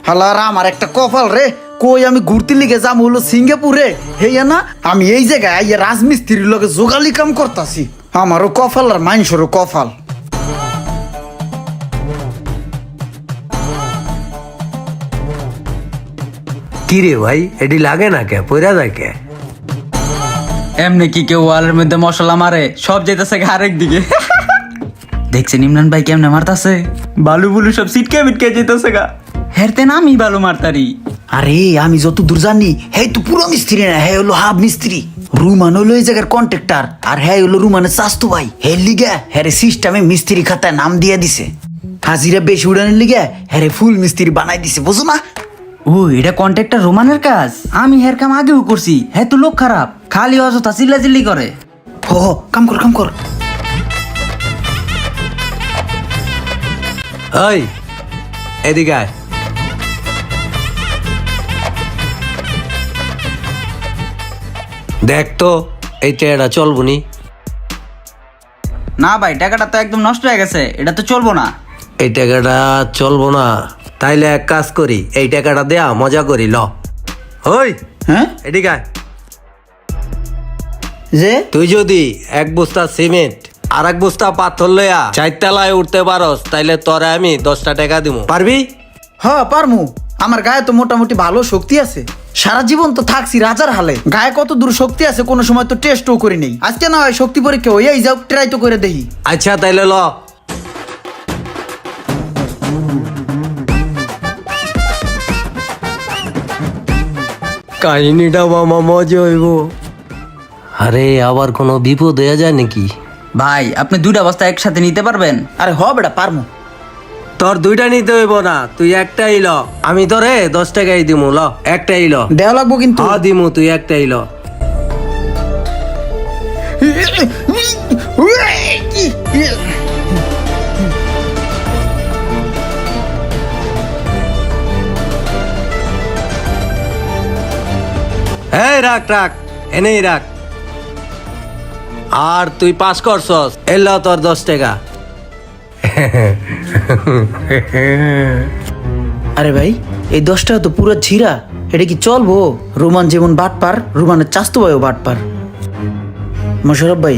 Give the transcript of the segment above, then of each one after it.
হালারা আমার একটা কপাল রে, কই আমি ঘুরতে লিগে যাম হলো সিঙ্গাপুরে, হেয়া না আমি এই জায়গায় আইয়া রাজমিস্ত্রির লগে যোগালি কাম করতাছি। আমারও কপাল আর মানুষেরও কপাল। কি রে ভাই, এটি লাগে না কে, পয়রা যায় কে? এমনি কি কেউ ওয়ালের মধ্যে মশলা মারে, সব যেতেছে আরেক দিকে। দেখছেন ইমরান ভাই কেমনে মারতাছে, বালু বুলু সব সিটকে মিটকে যেতেছে গা। হেরতে না আমি বালু মারতারি। আরে আমি যত দূর জানি হে তো পুরো মিস্ত্রি না, হে হলো হাফ মিস্ত্রি। রুমান হলো এই জায়গার কন্ট্রাক্টর, আর হ্যাঁ হলো রুমানের চাস্তু ভাই। হে লিগা হ্যারে সিস্টেমে মিস্ত্রি খাতায় নাম দিয়ে দিছে, হাজিরা বেশি উড়ানের লিগা হ্যারে ফুল মিস্ত্রি বানাই দিছে, বুঝো না? ও এটা কন্ট্রাক্টর রোমানের কাজ, আমি হের কাম আগেও করছি। হ্যাঁ তো লোক খারাপ, খালি অযথা চিল্লাচিল্লি করে। হো হো কাম কর কাম কর। ওই এদিকে আয়। দেখ তো এই ট্রেনটা চলবো নি? না ভাই, টাকাটা তো একদম নষ্ট হয়ে গেছে, এটা তো চলবো না। এই টাকাটা চলবো না? তাইলে এক কাজ করি, এই টাকাটা দেয়া মজা করি, ল। ওই হ্যাঁ এদিকে আয়। যে তুই যদি এক বস্তা সিমেন্ট আর এক বস্তা পাথর লইয়া চারতলায় উঠতে পারস, তাইলে তোরে আমি 10টা টাকা দিব, পারবি? হ্যাঁ পারমু, আমার গায়ে তো মোটামুটি ভালো শক্তি আছে। সারা জীবন তো থাকছি রাজার হালে, গায়ে কত দূর শক্তি আছে কোনো সময় তো টেস্টও করি নেই। আজকে না হয় শক্তি পরীক্ষা হইয়াই যাও, ট্রাই তো করে দেখি। আচ্ছা তাইলে ল। কাহিনীটা মামা মজা হইব। আরে আবার কোনো বিপদ হয়ে যায় নাকি? ভাই আপনি দুইটা বস্তা একসাথে নিতে পারবেন? আরে হ বেটা পারমু। তোর দুইটা নিতে হইব না, তুই একটাই ল। আমি তোরে 10 টাকাই দিমু, ল একটাই ল। দেওয়া লাগবো কিন্তু। হ্যাঁ দিমু, তুই একটাই ল। এই রাখ রাখ, এনেই রাখ। আর তুই পাস করছস, এলো তোর 10 টাকা। আরে ভাই এই 10 টাকা তো পুরো ছিঁড়া, এটা কি চলবো? রোমান যেমন বাটপার, রোমানের চাস্তু ভাইও বাটপার। মোশারফ ভাই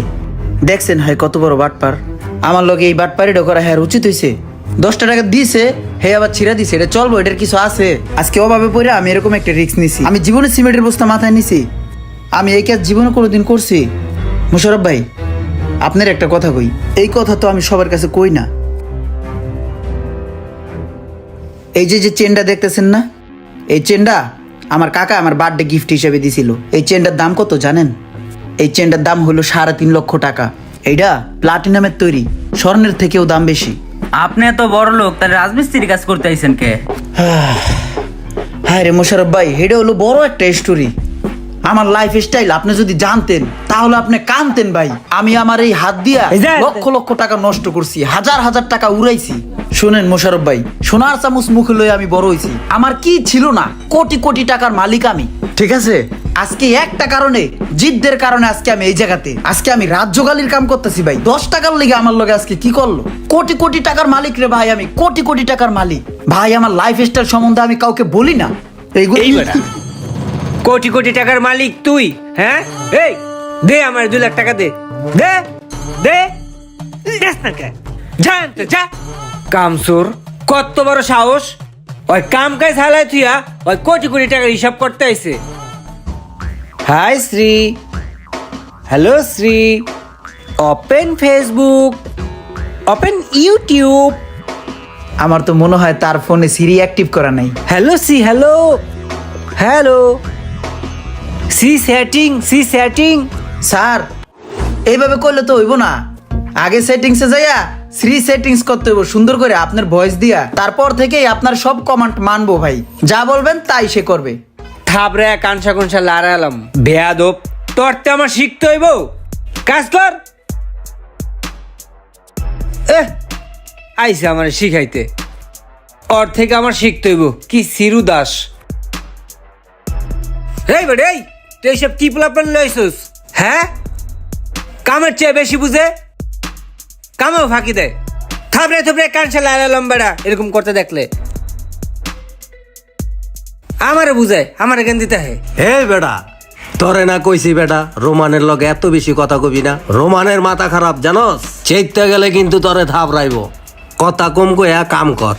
দেখছেন হয় কত বড় বাটপার। আমার লগে এই বাটপারিটা করা হ্যাঁ উচিত হয়েছে? 10টা টাকা দিছে, হে আবার ছিঁড়া দিছে, এটা চলবো? এটার কিছু আছে? আজকে অভাবে পড়ে আমি এরকম একটা রিস্ক নিছি। আমি জীবনে সিমেন্টের বস্তা মাথায় নিছি, আমি এই কাজ জীবনে কোনোদিন করছি? মোশারফ ভাই আপনার একটা কথা কই, এই কথা তো আমি সবার কাছে কই না। এই যে যে চেনটা দেখতেছেন না, এই চেনটা আমার কাকা আমার বার্থডে গিফট হিসেবে দিছিল। এই চেনটার দাম কত জানেন? এই চেনটার দাম হলো 3.5 লক্ষ টাকা। এইটা প্লাটিনামের তৈরি, স্বর্ণের থেকেও দাম বেশি। আপনি এত বড় লোক, তাহলে রাজমিস্ত্রির কাজ করতে আইছেন কে? হ্যাঁ রে মোশারফ ভাই, এটা হলো বড় একটা স্টোরি। আমার লাইফ স্টাইল আপনি যদি জানতেন তাহলে আপনি কানতেন ভাই। আমি আমার এই হাত দিয়া লক্ষ লক্ষ টাকা নষ্ট করছি, হাজার হাজার টাকা উড়াইছি। শুনেন মোশারফ ভাই, সোনার চামচ মুখে লয়ে আমি বড় হইছি। আমার কি ছিল না, কোটি কোটি টাকার মালিক আমি, ঠিক আছে? আজকে একটা কারণে, জিদ্দের কারণে আজকে আমি এই জায়গাতে, আজকে আমি রাজ্যগালির কাম করতেছি ভাই। 10 টাকার লেগে আমার লগে আজকে কি করলো? কোটি কোটি টাকার মালিক রে ভাই, আমি কোটি কোটি টাকার মালিক ভাই। আমার লাইফ স্টাইল সম্বন্ধে আমি কাউকে বলি না এইগুলো। কোটি কোটি টাকার মালিক তুই? হ্যাঁ, এই দে আমার 2 লাখ টাকা, দে দে দে। দেস না কে? জান তো যা। কামসুর কত বড় সাহস, ওই কাম কাজ হালাই তুইয়া ওই কোটি কোটি টাকার হিসাব করতে আইছে। Hi Siri, hello Siri, open Facebook, open YouTube. আমার তো মনে হয় তার ফোনে সিরি অ্যাক্টিভ করা নাই। হ্যালো সি, হ্যালো হ্যালো, সি সেটিং, সি সেটিং। স্যার এইভাবে করলে তো হইব না, আগে সেটিংসে যাইয়া শ্রী সেটিংস করতে হইব সুন্দর করে আপনার ভয়েস দিয়া। তারপর থেকেই আপনার সব কমান্ড মানবো ভাই, যা বলবেন তাই সে করবে। থাপরে কানসা কুনসা লাড়ালাম বেয়াদব, তোর তো আমার শিখতে হইব, কাজ কর। আইসে আমার শিখাইতে, ওর থেকে আমার শিখতে হইব। কি সিরু দাস, এই বেড়ে এই তুই সব কি প্লাপন লইছিস? হ্যাঁ, কামের চেয়ে বেশি বুঝে, কামেও ফাঁকি দেয়। থাবড়ে থাবড়ে কানসা লালালাম বেড়া এরকম করতে দেখলে আমারে বুঝায় আমারে জ্ঞান দিতে হয়। হে বেটা, তোরে না কইছি বেটা রোমানের লগে এত বেশি কথা কবি না। রোমানের মাথা খারাপ জানোস, চেকতে গেলে কিন্তু তোরে থাপড়াইব। কথা কম কইয়া কাম কর।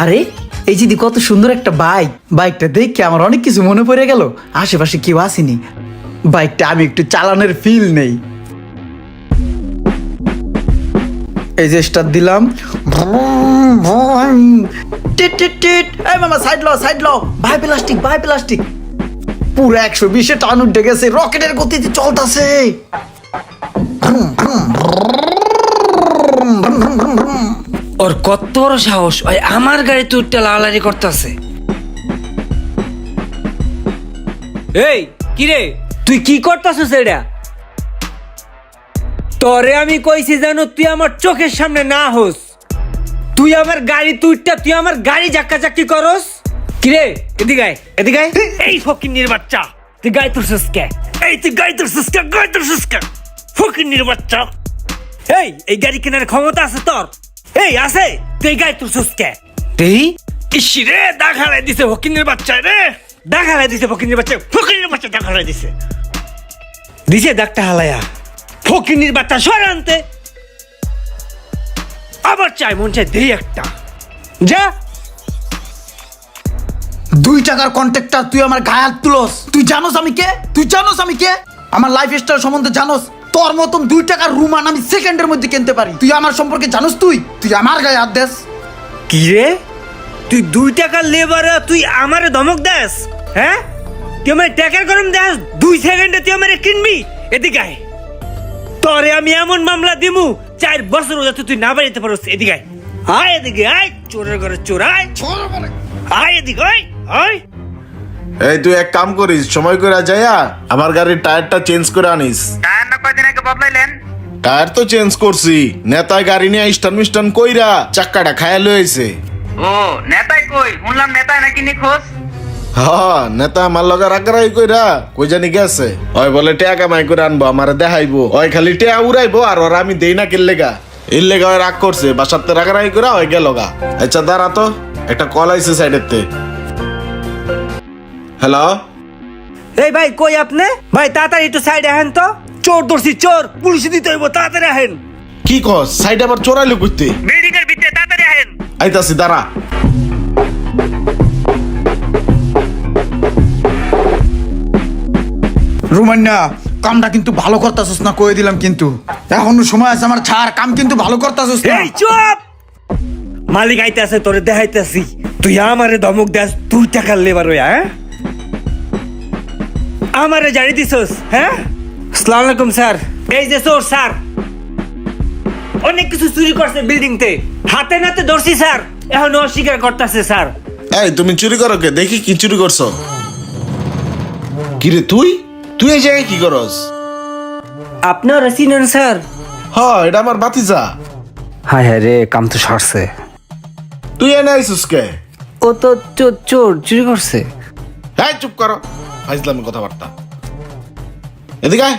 আরে এই যে কত সুন্দর একটা বাইক, বাইকটা দেখে আমার অনেক কিছু মনে পড়ে গেল। আশেপাশে কেউ আসেনি, বাইকটা আমি একটু চালানোর ফিল নেই। এই যে স্টার্ট দিলাম, টিট টিট টিট। এই মামা সাইড লো, সাইড লো। ভাই প্লাস্টিক, ভাই প্লাস্টিক। পুরো 120-এ টান উঠে গেছে, রকেটের গতিতে চলতেছে। ওর কত বড় সাহস, ওই আমার গাড়ি তুইটা লালারি করতেছে। এই কি রে, তুই কি করতেছিস এটা? তোরে আমি কইছি জানো, তুই আমার চোখের সামনে না হোস। তুই আমার গাড়ি তুইটা, তুই আমার গাড়ি জাক্কা জাক্কি করস। কি রে, এদিকে আয়, এদিকে আয়। এই ফকিন্নির বাচ্চা, তুই গাড়ি তুলছিস কে? এই তুই গাড়ি তুলছিস কে? গাড়ি তুলছিস কে? ফকিন্নির বাচ্চা। এই গাড়ি কেনার ক্ষমতা আছে তোর? এই আছে, তুই গাড়ি তুলছিস কে? এই ইসি রে, দেখালাই দিছে ফকিন্নির বাচ্চা রে, দেখালাই দিছে ফকিন্নির বাচ্চা, ফকিন্নির বাচ্চা দেখালাই দিছে, দিছে ডাকটা হালায়া। ফকিন্নির বাচ্চা সর আনতে, আবার চাই মন চাই দেই একটা। যা 2 টাকার কন্ট্রাক্টর, তুই আমার গায়ে হাত তুলস। তুই জানোস আমি কে? তুই জানোস আমি কে? আমার লাইফ স্টাইল সম্বন্ধে জানোস? তোর মতন 2 টাকার রুমান আমি সেকেন্ডের মধ্যে কিনতে পারি। তুই আমার সম্পর্কে জানোস? তুই আমার গায়ে হাত দেস? কি রে, তুই 2 টাকার লেবার, তুই আমারে ধমক দেস? হ্যাঁ, তুই আমার টাকার গরম দেস? 2 সেকেন্ডে তুই আমারে কিনবি? এদিকে আয়, তোরে আমি এমন মামলা দিমু 4 বছর যাতে তুই না বাড়িতে পারস। এদিকে আয়, আয় এদিকে আয়, চোরের ঘরে চোর, আয় আয় এদিকে আয়, আয়। এই তুই এক কাম করিস, সময় করে যাইয়া আমার গাড়ির টায়ারটা চেঞ্জ করে আনিস। টায়ার না কয়দিন আগে বদলাইলেন? টায়ার তো চেঞ্জ করছি, নেতায় গাড়ি নিয়ে স্টান মিস্টান কইরা চাক্কাটা খায়া লইছে। ও নেতাই কই, শুনলাম নেতায় নাকি নিখোঁজ। হ্যাঁ, নেতা আমার লগে রাগারাই কইরা কই জানি গেছে। ওই বলে টেয়া কামাই করে আনবো, আমারে দেখাইবো। ওই খালি টেয়া উড়াইবো আর ওরা আমি দেই না কিল্লেগা। এর লেগা ওই রাগ করছে, বাসাতে রাগারাই করে ওই গেল গা। আচ্ছা দাঁড়া তো, একটা কল আইছে সাইডের তে। হ্যালো, এই ভাই কই আপনি? ভাই তাড়াতাড়ি একটু সাইডে আহেন তো, চোর ধরছি, চোর, পুলিশে দিতে হইব, তাড়াতাড়ি আহেন। কি কস? সাইড আবার চোরাইলো করতে? বিল্ডিং এর ভিতরে তাড়াতাড়ি আহেন। আইতাছি দাঁড়া। রুমান্না, কামটা কিন্তু ভালো করতাছস না, কয়ে দিলাম কিন্তু। এখনো সময় আছে, আমার ছাড়, কাম কিন্তু ভালো করতাছস না। এই চুপ! মালিক আইতে আছে, তোরে দেখাইতেছি। তুই আমারে ধমক দেস 2 টাকার লেবার হইয়া, হ্যাঁ? আমারে জানি দিছস, হ্যাঁ? আসসালামু আলাইকুম স্যার। এই যে চোর স্যার, অনেক কিছু চুরি করছে বিল্ডিং তে, হাতে নাতে ধরছি স্যার, এখন অস্বীকার করতেছে স্যার। এই তুমি চুরি করো কে? দেখি কি চুরি করছো। কিরে তুই তুই এই জায়গায় কি করস? আপনারা চিনেন স্যার? হ্যাঁ, এটা আমার বাতিজা। হায় হায় রে, কাম তো সারছে। তুই এনে আইসুস কে? ও তো চোর চুরি করছে। হ্যাঁ, চুপ করো, ফাইজলামি কথাবার্তা। এদিকে আয়।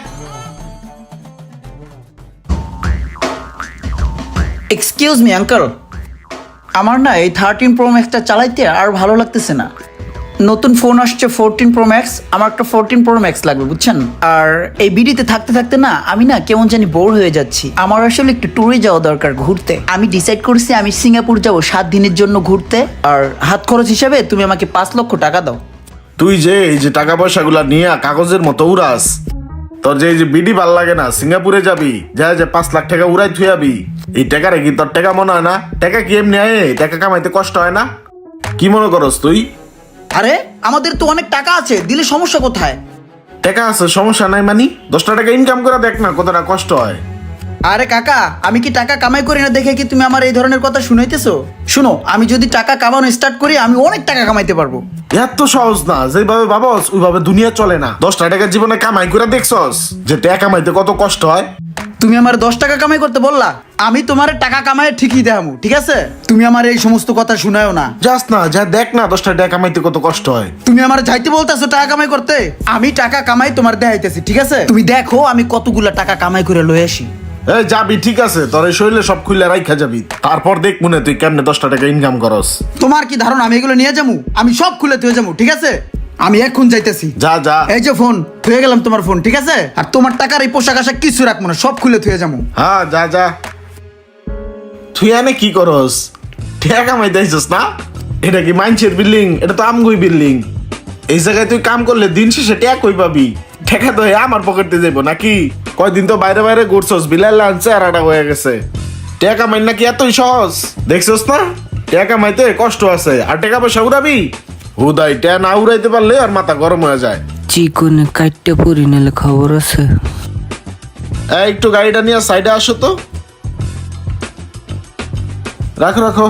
এক্সকিউজ মি আঙ্কেল, আমার না এই 13 প্রো ম্যাক্সটা চালাইতে আর ভালো লাগতেছে না। নতুন ফোন আসছে 14 প্রো ম্যাক্স, আমার একটা 14 প্রো ম্যাক্স লাগবে বুঝছেন। আর এই বিডিতে থাকতে থাকতে না আমি না কেমন জানি বোর হয়ে যাচ্ছি। আমার আসলে একটু ট্যুরে যাওয়া দরকার, ঘুরতে। আমি ডিসাইড করছি আমি সিঙ্গাপুর যাব 7 দিনের জন্য ঘুরতে। আর হাত খরচ হিসাবে তুমি আমাকে 5 লক্ষ টাকা দাও। তুই যে এই যে টাকা পয়সাগুলা নিয়ে কাগজের মতো উড়াস, তোর যে এই যে বিডি ভাল লাগে না, সিঙ্গাপুরে যাবি, যা যে 5 লাখ টাকা উড়াই থুয়াবি, এই টাকারে কি তোর টাকা মনে হয় না? টাকা কি এমনি আয়? টাকা কামাইতে কষ্ট হয় না? কি মনে করস তুই? আরে আমাদের তো অনেক টাকা আছে, দিলে সমস্যা কোথায়? টাকা আছে, সমস্যা নাই মানি? 10টা টাকা ইনকাম করে দেখ না কতটা কষ্ট হয়। আরে কাকা, আমি কি টাকা কামাই করি না দেখে কি তুমি আমার এই ধরনের কথা শুনাইতেছো? শুনো, আমি যদি টাকা কামানো স্টার্ট করি আমি অনেক টাকা কামাইতে পারবো। এত সহজ না, যেভাবে ভাবস ওইভাবে দুনিয়া চলে না। 10টা টাকা জীবনে কামাই করে দেখছস যে টাকা কামাইতে কত কষ্ট হয়? তুমি আমার 10 টাকা কামাই করতে বললা, আমি তোমার টাকা কামাই ঠিকই দেখামু, ঠিক আছে? তুমি আমার এই সমস্ত কথা শুনায়ও না। যাস না, যা দেখ না 10 টাকা কামাইতে কত কষ্ট হয়। তুমি আমার যাইতে বলতেছো টাকা কামাই করতে, আমি টাকা কামাই তোমার দেখাইতেছি, ঠিক আছে? তুমি দেখো আমি কতগুলা টাকা কামাই করে লয়ে আসি। এই যাবি ঠিক আছে, তোর এই শরীরে সব খুলে রাইখা যাবি, তারপর দেখ মনে তুই কেমনে 10 টাকা ইনকাম করস। তোমার কি ধারণা আমি এগুলো নিয়ে যাবো? আমি সব খুলে থুয়ে যাবো, ঠিক আছে? আমি এখন যাইতেছি। যা যা। এই যে ফোন থুয়ে গেলাম, তোমার ফোন, ঠিক আছে? আর তোমার টাকার এই পোশাক আশাক কিছু রাখবো না, সব খুলে থুয়ে যাবো। হ্যাঁ যা যা। তুই এনে কি করস? টাকা কামাই দিয়েছিস না? এটা কি মাইনছের বিল্ডিং? এটা তো আমগুই বিল্ডিং। এই জায়গায় তুই কাম করলে দিন শেষে টাকা কই পাবি? টাকা তো আমার পকেটে যাইবো নাকি? কয়দিন তো বাইরে বাইরে ঘুরছস, বিলাল লাঞ্চে আর আটা হয়ে গেছে। টাকা কামাই নাকি এতই সহজ? দেখছস না টাকা কামাইতে কষ্ট আছে, আর টাকা পয়সা উড়াবি হুদাই। টাকা না উড়াইতে পারলে আর মাথা গরম হয়ে যায়। চিকনে কাটতে পড়ি নালে খবর আছে। এই একটু গাড়িটা নিয়ে সাইডে আসো তো। রাখো রাখো,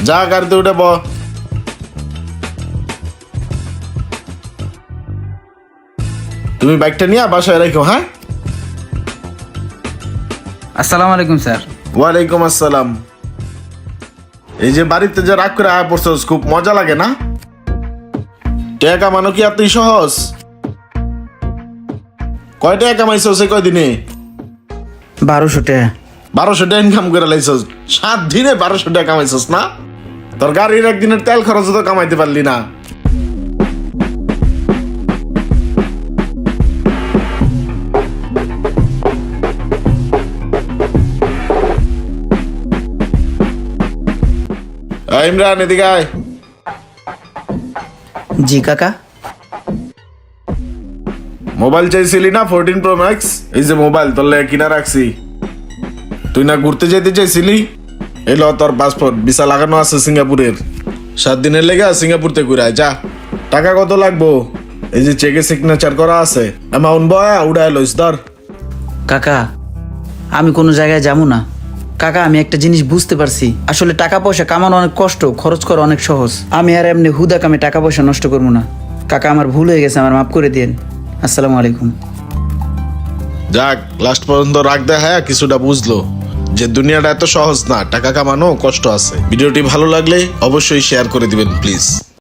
যা গাড়িতে উঠে ব। তুমি বাইকটা নিয়ে বাসায় রাখো। হ্যাঁ, আসসালামু আলাইকুম স্যার। ওয়ালাইকুম আসসালাম। এই যে বাড়িতে যে রাগ করে আয়া পড়ছস, খুব মজা লাগে না? টাকা কামানো কি এতই সহজ? কয় টাকা কামাইছস এই কয়দিনে? 1200 টাকা। 1200 টাকা ইনকাম করে লাইছস 7 দিনে? 1200 টাকা কামাইছস না? তোর গাড়ির একদিনের তেল খরচ তো কামাইতে পারলি না। ইমরান এদিকে আয়। জি কাকা। মোবাইল চাইছিলি না 14 Pro Max? এই যে মোবাইল তোর লেগে কিনা রাখছি। তুই না ঘুরতে যেতে চাইছিলি? এলো তোর পাসপোর্ট, ভিসা লাগানো আছে সিঙ্গাপুরের। 7 দিনের লেগে সিঙ্গাপুর থেকে ঘুরে আয়, যা। টাকা কত লাগবো? এই যে চেকে সিগনেচার করা আছে, অ্যামাউন্ট বয়া উড়াই লইস ধর। কাকা আমি কোনো জায়গায় যাবো না। কাকা আমি একটা জিনিস বুঝতে পারছি, আসলে টাকা পয়সা কামানো অনেক কষ্ট, খরচ করা অনেক সহজ। আমি আর এমনি হুদা কামে টাকা পয়সা নষ্ট করবো না। কাকা আমার ভুল হয়ে গেছে, আমার মাফ করে দিন। আসসালামু আলাইকুম। যাক, লাস্ট পর্যন্ত রাখ দেখা কিছুটা বুঝলো যে দুনিয়াটা এত সহজ না, টাকা কামানো কষ্ট আছে। ভিডিওটি ভালো লাগলে অবশ্যই শেয়ার করে দিবেন প্লিজ।